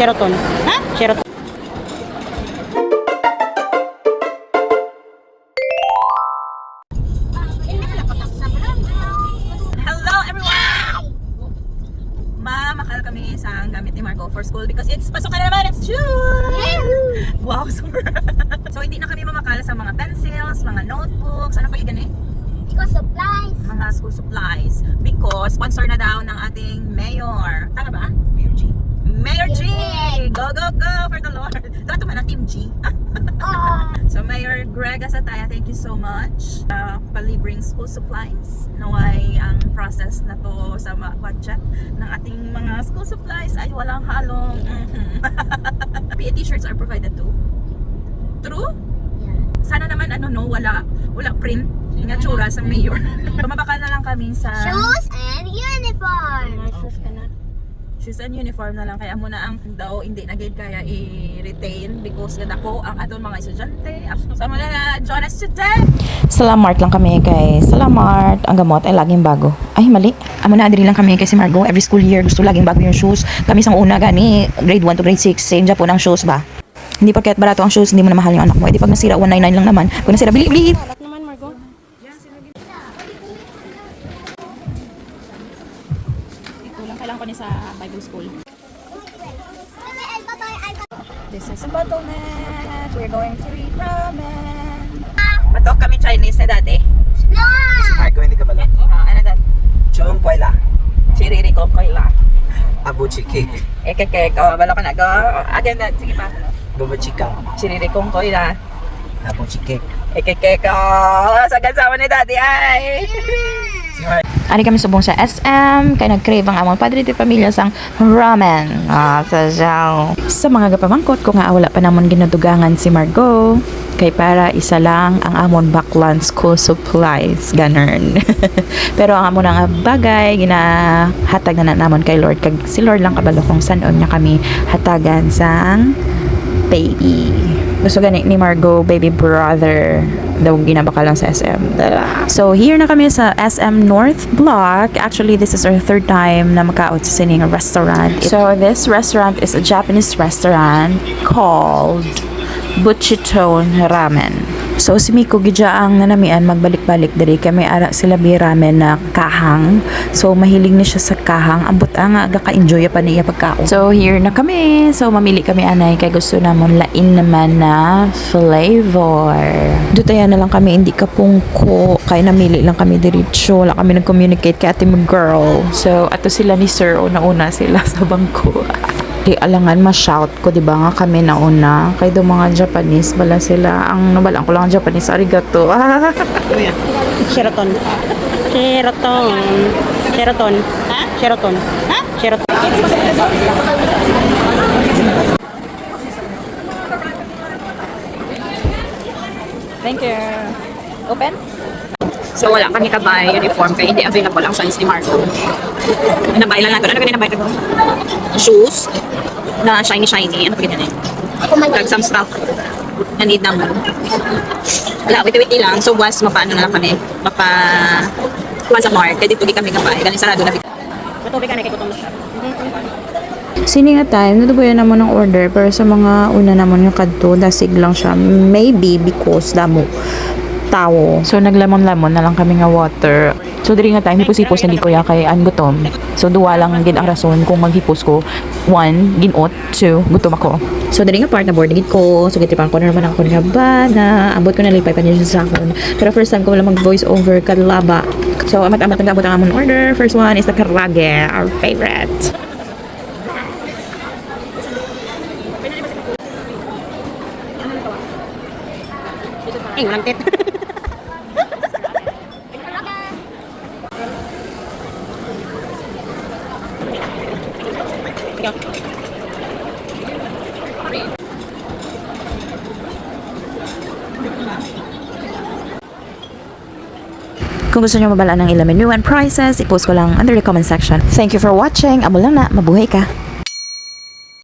Sheraton. Ha? Sheraton. Hello everyone! Mamakal kami sa gamit ni Marco for school because it's pasok na naman, it's June! Wow, super! So hindi na kami mamakal sa mga pencils, mga notebooks, ano pa yung ganun? Because supplies. Mga school supplies because sponsor na daw ng ating mayor. Tama ba? Mayor G. Mayor G! Go, go, go for the Lord! Trato man ang Team G. So Mayor Greg Asataya, thank you so much. Palibring school supplies. Naway ang process na to sa budget ng ating mga school supplies ay walang halong PE t-shirts are provided too. True? Yeah. Sana naman wala print nga tsura sa mayor. Mabakal na lang kami sa Shoes and uniform. shoes and uniform na lang, kaya muna ang daw hindi na gid kaya i-retain because ako ang aton mga estudyante. So muna na join us today. Salamart lang kami kay Salamart. Ang gamot ay laging bago. Ay mali. Amo na adiri lang kami kay si Margo. Every school year gusto laging bago yung shoes. Kami sang una gani grade 1 to grade 6 same ja po ng shoes ba. Hindi porket barato ang shoes hindi mo na mahal yung anak mo. Di pag nasira 199 lang naman. Kung nasira bili. Naman, Margo. Kulang kailangan ko ni sa Bible School. This is a bottleneck. We're going to eat ramen. Batok kami Chinese na dati. No! Marco, hindi ka pala. Ano dati? Chong Puela. Chiriri ko koila. Abuchi cake. Ekeke ko, balo ka na go. Again na, sige pa. Babachika. Chiriri kong koila. Abuchi cake. Ekeke ko. Sa kasama ni dati ay. Si Marco. Ari kami subong sa SM kay nag-crave ang among padre ti pamilya sang ramen. Sa mga gapamangkot ko nga wala pa namon ginadugangan si Margo kay para isa lang ang amon baklan school supplies ganern. Pero ang amon nga bagay ginahatag na namon kay Lord kag si Lord lang kabalo kung sanon niya kami hatagan sang baby. Gusto gani ni Margo baby brother daw ginabaka lang sa SM. So here na kami sa SM North Block. Actually this is our third time na makaot sa sining restaurant. So this restaurant is a Japanese restaurant called Buchiton Ramen. So si Miko gidya ang nanamian magbalik-balik diri kami ara sila bi ramen na kahang. So mahilig ni siya sa kahang. Ambot ang aga ka-enjoy pa niya pagkaon. So here na kami. So mamili kami anay kay gusto namon lain naman na flavor. Dutaya na lang kami hindi ka pungko kay namili lang kami diretso. Wala kami nag-communicate kay ate mag girl. So ato sila ni sir o nauna sila sa bangko. Di alangan ma-shout ko, di ba nga kami nauna. Kay do mga Japanese, bala sila. Ang nabalaan ko lang ang Japanese, arigato. Sheraton. Sheraton. Sheraton. Ha? Sheraton. Ha? Sheraton. Thank you. Open? So wala kami kabay uniform kaya hindi available ang size ni Marco. Nabay lang natin. Ano ganyan nabay ko? Shoes na shiny. Ano pa ganyan eh? Like some stuff na need naman. Wala, witi-witi lang. So was mapaano na lang kami. Mapa-kuhan sa mark. Kaya dito di kami kabay. Galing sarado na. Matubig ka na kay gutom na siya. Sini nga time, nadugoyan naman ng order. Pero sa mga una naman yung kadto, dasig lang siya. Maybe because damo tao. So naglamon-lamon na lang kami nga water. So diri nga time hipos-hipos na di ko ya kay an gutom. So duwa lang gid ang rason kung maghipos ko. 1, ginot, 2, gutom ako. So diri nga part na board gid ko. So gitipan ko na naman ako nga ba na abot ko na lipay pa niya sa akon. Pero first time ko wala mag voice over kadlaba. So amat-amat ang abot ang amon order. First one is the karage, our favorite. Ay, walang tit. Kung gusto nyo mabala ng ilang menu and prices, i-post ko lang under the comment section. Thank you for watching. Amo lang na. Mabuhay ka.